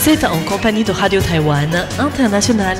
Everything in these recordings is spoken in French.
Vous êtes en compagnie de Radio Taïwan International.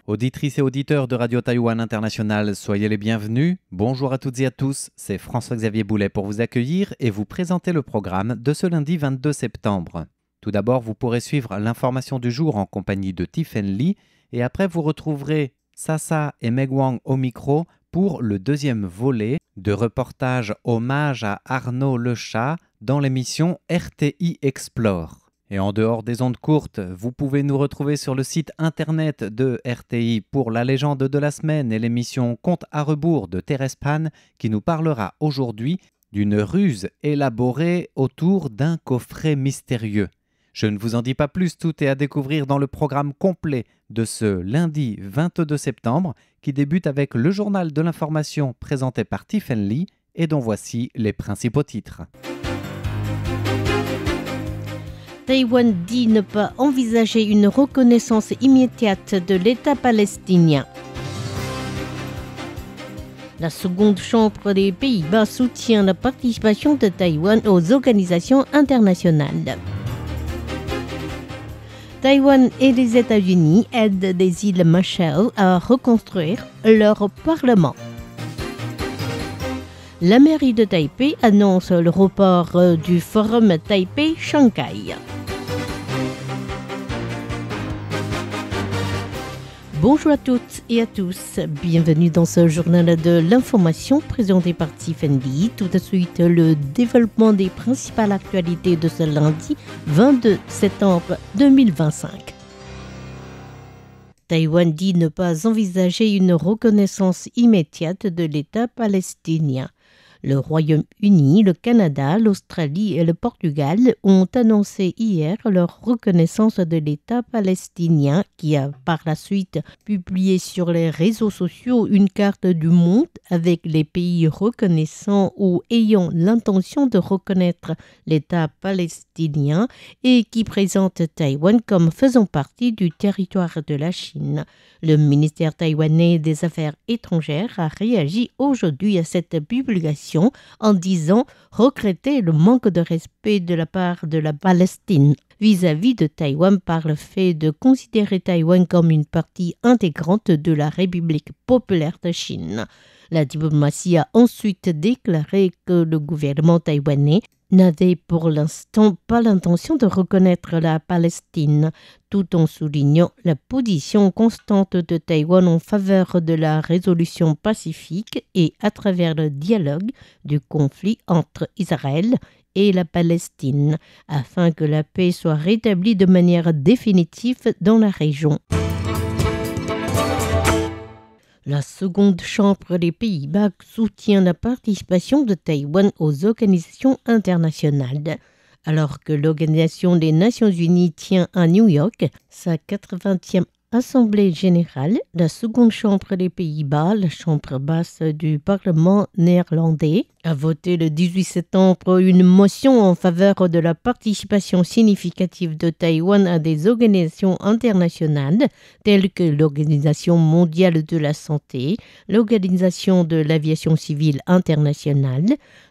Auditrices et auditeurs de Radio Taïwan International, soyez les bienvenus. Bonjour à toutes et à tous, c'est François-Xavier Boulet pour vous accueillir et vous présenter le programme de ce lundi 22 septembre. Tout d'abord, vous pourrez suivre l'information du jour en compagnie de Tiffen Lee et après vous retrouverez Sasa et Meg Wang au micro pour le deuxième volet de reportage hommage à Arnaud Lechat dans l'émission RTI Explore. Et en dehors des ondes courtes, vous pouvez nous retrouver sur le site internet de RTI pour la légende de la semaine et l'émission Compte à rebours de Thérèse Pan qui nous parlera aujourd'hui d'une ruse élaborée autour d'un coffret mystérieux. Je ne vous en dis pas plus, tout est à découvrir dans le programme complet de ce lundi 22 septembre qui débute avec le journal de l'information présenté par Tiffen Lee et dont voici les principaux titres. Taïwan dit ne pas envisager une reconnaissance immédiate de l'État palestinien. La seconde chambre des Pays-Bas soutient la participation de Taïwan aux organisations internationales. Taïwan et les États-Unis aident les îles Marshall à reconstruire leur parlement. La mairie de Taipei annonce le report du forum Taipei-Shanghai. Bonjour à toutes et à tous, bienvenue dans ce journal de l'information présenté par Tiffen Lee. Tout de suite, le développement des principales actualités de ce lundi 22 septembre 2025. Taïwan dit ne pas envisager une reconnaissance immédiate de l'État palestinien. Le Royaume-Uni, le Canada, l'Australie et le Portugal ont annoncé hier leur reconnaissance de l'État palestinien qui a par la suite publié sur les réseaux sociaux une carte du monde avec les pays reconnaissants ou ayant l'intention de reconnaître l'État palestinien et qui présente Taïwan comme faisant partie du territoire de la Chine. Le ministère taïwanais des Affaires étrangères a réagi aujourd'hui à cette publication en disant regretter le manque de respect de la part de la Palestine vis-à-vis de Taïwan par le fait de considérer Taïwan comme une partie intégrante de la République populaire de Chine. La diplomatie a ensuite déclaré que le gouvernement taïwanais n'avait pour l'instant pas l'intention de reconnaître la Palestine, tout en soulignant la position constante de Taïwan en faveur de la résolution pacifique et à travers le dialogue du conflit entre Israël et la Palestine, afin que la paix soit rétablie de manière définitive dans la région. La seconde chambre des Pays-Bas soutient la participation de Taïwan aux organisations internationales. Alors que l'Organisation des Nations Unies tient à New York sa 80e Assemblée générale, la seconde chambre des Pays-Bas, la chambre basse du Parlement néerlandais, a voté le 18 septembre une motion en faveur de la participation significative de Taïwan à des organisations internationales telles que l'Organisation mondiale de la santé, l'Organisation de l'aviation civile internationale,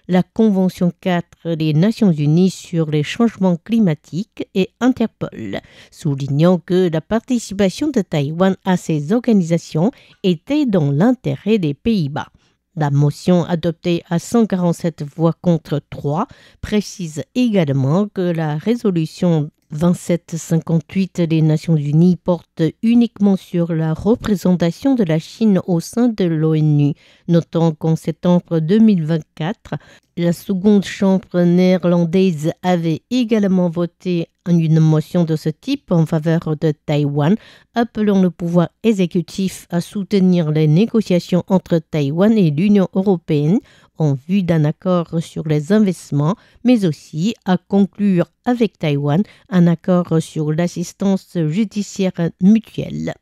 la Convention 4 des Nations Unies sur les changements climatiques et Interpol, soulignant que la participation de Taïwan à ces organisations était dans l'intérêt des Pays-Bas. La motion adoptée à 147 voix contre 3 précise également que la résolution 2758 des Nations Unies porte uniquement sur la représentation de la Chine au sein de l'ONU, notant qu'en septembre 2024, la seconde chambre néerlandaise avait également voté une motion de ce type en faveur de Taïwan, appelant le pouvoir exécutif à soutenir les négociations entre Taïwan et l'Union européenne en vue d'un accord sur les investissements, mais aussi à conclure avec Taïwan un accord sur l'assistance judiciaire mutuelle.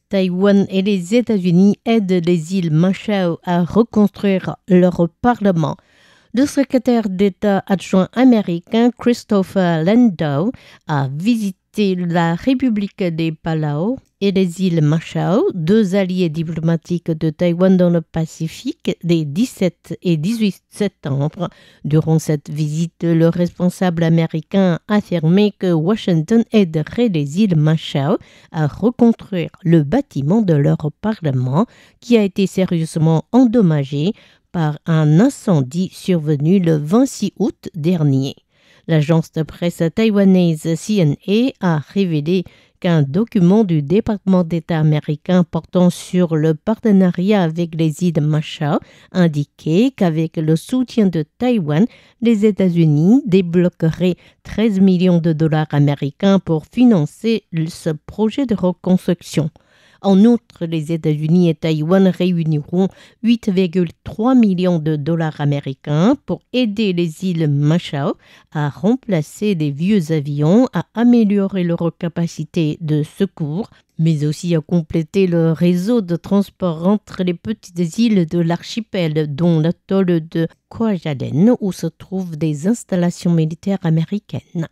Taïwan et les États-Unis aident les îles Marshall à reconstruire leur parlement. Le secrétaire d'État adjoint américain Christopher Landau a visité la République des Palau et les îles Marshall, deux alliés diplomatiques de Taïwan dans le Pacifique, les 17 et 18 septembre. Durant cette visite, le responsable américain a affirmé que Washington aiderait les îles Marshall à reconstruire le bâtiment de leur parlement qui a été sérieusement endommagé par un incendie survenu le 26 août dernier. L'agence de presse taïwanaise CNA a révélé qu'un document du département d'État américain portant sur le partenariat avec les îles Marshall indiquait qu'avec le soutien de Taïwan, les États-Unis débloqueraient 13 millions de dollars américains pour financer ce projet de reconstruction. En outre, les États-Unis et Taïwan réuniront 8,3 millions de dollars américains pour aider les îles Marshall à remplacer des vieux avions, à améliorer leur capacité de secours, mais aussi à compléter le réseau de transport entre les petites îles de l'archipel, dont l'atoll de Kwajalein, où se trouvent des installations militaires américaines.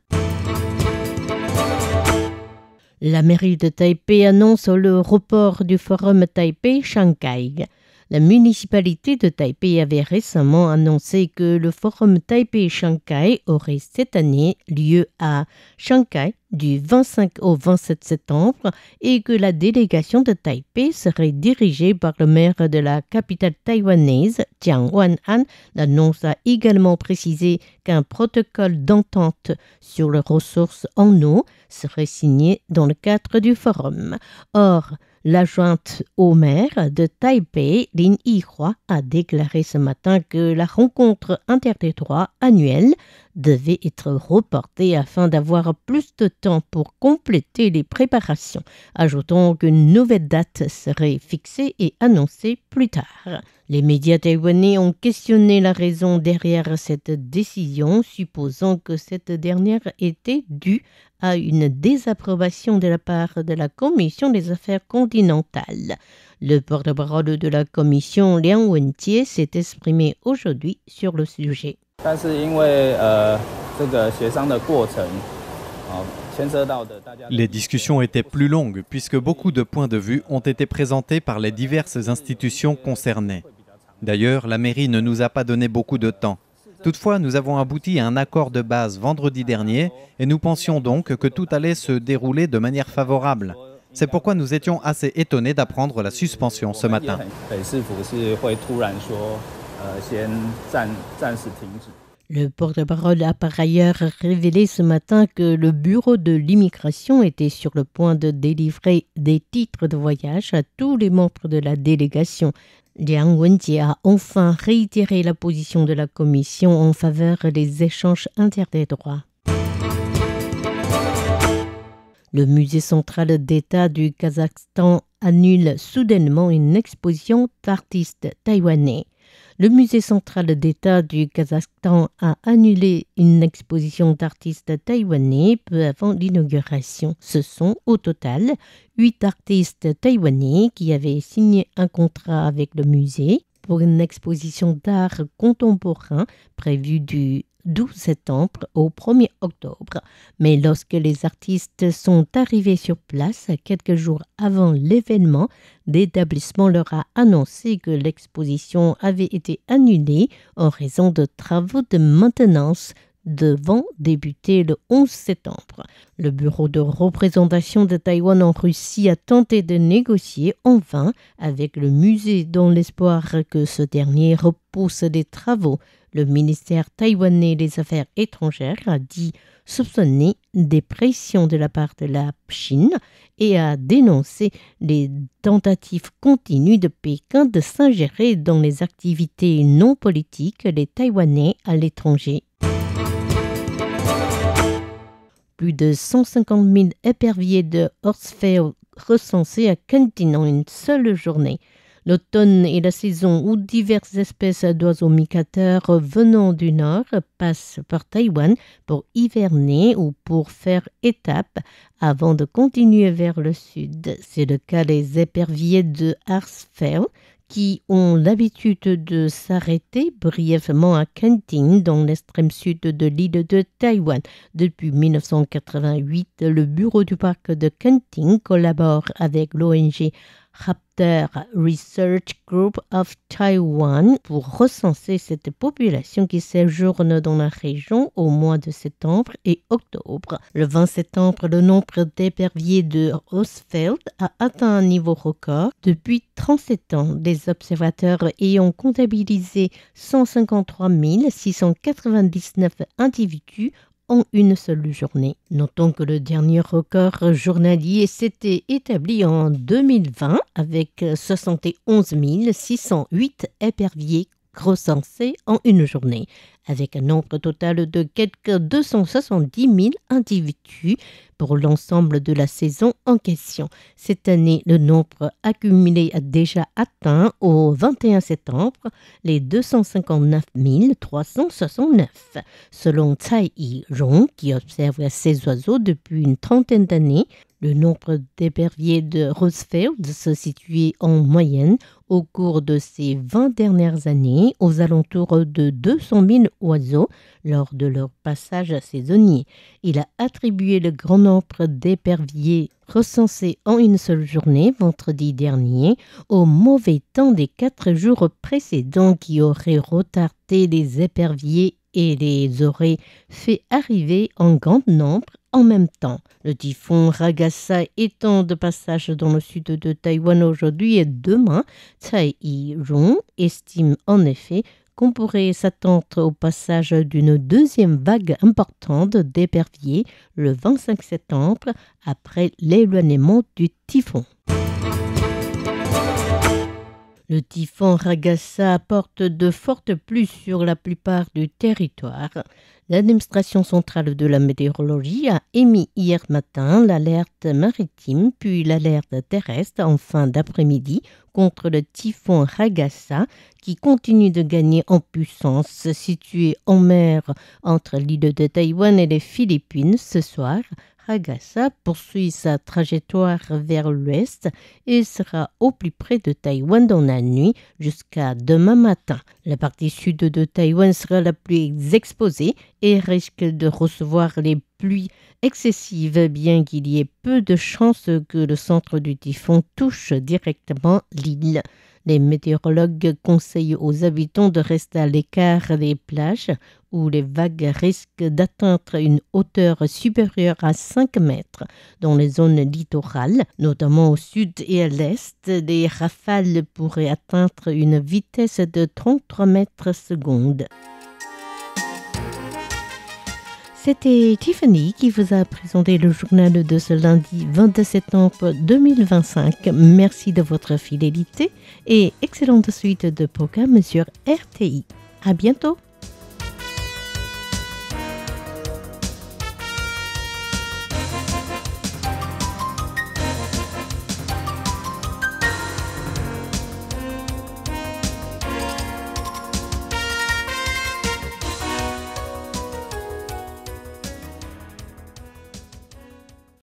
La mairie de Taipei annonce le report du forum Taipei-Shanghai. La municipalité de Taipei avait récemment annoncé que le forum Taipei-Shanghai aurait cette année lieu à Shanghai du 25 au 27 septembre et que la délégation de Taipei serait dirigée par le maire de la capitale taïwanaise, Jiang Wan-an. L'annonce a également précisé qu'un protocole d'entente sur les ressources en eau serait signé dans le cadre du forum. Or, l'adjointe au maire de Taipei, Lin Yihua, a déclaré ce matin que la rencontre interterritoriale annuelle devait être reportée afin d'avoir plus de temps pour compléter les préparations, ajoutant qu'une nouvelle date serait fixée et annoncée plus tard. Les médias taïwanais ont questionné la raison derrière cette décision, supposant que cette dernière était due à une désapprobation de la part de la Commission des affaires continentales. Le porte-parole de la Commission, Liang Wenjie, s'est exprimé aujourd'hui sur le sujet. Les discussions étaient plus longues puisque beaucoup de points de vue ont été présentés par les diverses institutions concernées. D'ailleurs, la mairie ne nous a pas donné beaucoup de temps. Toutefois, nous avons abouti à un accord de base vendredi dernier et nous pensions donc que tout allait se dérouler de manière favorable. C'est pourquoi nous étions assez étonnés d'apprendre la suspension ce matin. Le porte-parole a par ailleurs révélé ce matin que le bureau de l'immigration était sur le point de délivrer des titres de voyage à tous les membres de la délégation. Liang Wenjie a enfin réitéré la position de la Commission en faveur des échanges interterritoriaux. Le musée central d'État du Kazakhstan annule soudainement une exposition d'artistes taïwanais. Le musée central d'État du Kazakhstan a annulé une exposition d'artistes taïwanais peu avant l'inauguration. Ce sont au total 8 artistes taïwanais qui avaient signé un contrat avec le musée pour une exposition d'art contemporain prévue du 12 septembre au 1er octobre. Mais lorsque les artistes sont arrivés sur place quelques jours avant l'événement, l'établissement leur a annoncé que l'exposition avait été annulée en raison de travaux de maintenance devant débuter le 11 septembre. Le bureau de représentation de Taïwan en Russie a tenté de négocier en vain avec le musée dans l'espoir que ce dernier repousse les travaux. Le ministère taïwanais des Affaires étrangères a dit soupçonner des pressions de la part de la Chine et a dénoncé les tentatives continues de Pékin de s'ingérer dans les activités non politiques des Taïwanais à l'étranger. Plus de 150 000 éperviers de Horsfeld recensés à Kentin en une seule journée. L'automne est la saison où diverses espèces d'oiseaux migrateurs venant du nord passent par Taïwan pour hiverner ou pour faire étape avant de continuer vers le sud. C'est le cas des éperviers de Horsfeld qui ont l'habitude de s'arrêter brièvement à Kenting, dans l'extrême sud de l'île de Taïwan. Depuis 1988, le bureau du parc de Kenting collabore avec l'ONG Raptor Research Group of Taiwan pour recenser cette population qui séjourne dans la région au mois de septembre et octobre. Le 20 septembre, le nombre d'éperviers de Roosevelt a atteint un niveau record depuis 37 ans, des observateurs ayant comptabilisé 153 699 individus en une seule journée. Notons que le dernier record journalier s'était établi en 2020 avec 71 608 éperviers recensés en une journée, avec un nombre total de quelques 270 000 individus pour l'ensemble de la saison en question. Cette année, le nombre accumulé a déjà atteint au 21 septembre les 259 369. Selon Tsai Yi-rong, qui observe ces oiseaux depuis une trentaine d'années, le nombre d'éperviers de Roosevelt se situait en moyenne au cours de ces 20 dernières années aux alentours de 200 000 oiseaux lors de leur passage saisonnier. Il a attribué le grand nombre d'éperviers recensés en une seule journée, vendredi dernier, au mauvais temps des 4 jours précédents qui auraient retardé les éperviers et les aurait fait arriver en grand nombre en même temps. Le typhon Ragasa étant de passage dans le sud de Taïwan aujourd'hui et demain, Tsai Yi-rong estime en effet qu'on pourrait s'attendre au passage d'une deuxième vague importante d'éperviers le 25 septembre après l'éloignement du typhon. Le typhon Ragasa apporte de fortes pluies sur la plupart du territoire. L'administration centrale de la météorologie a émis hier matin l'alerte maritime puis l'alerte terrestre en fin d'après-midi contre le typhon Ragasa qui continue de gagner en puissance. Situé en mer entre l'île de Taïwan et les Philippines ce soir, Ragasa poursuit sa trajectoire vers l'ouest et sera au plus près de Taïwan dans la nuit jusqu'à demain matin. La partie sud de Taïwan sera la plus exposée et risque de recevoir les pluies excessives, bien qu'il y ait peu de chances que le centre du typhon touche directement l'île. Les météorologues conseillent aux habitants de rester à l'écart des plages où les vagues risquent d'atteindre une hauteur supérieure à 5 mètres. Dans les zones littorales, notamment au sud et à l'est, les rafales pourraient atteindre une vitesse de 33 mètres secondes. C'était Tiffany qui vous a présenté le journal de ce lundi 22 septembre 2025. Merci de votre fidélité et excellente suite de programmes sur RTI. À bientôt.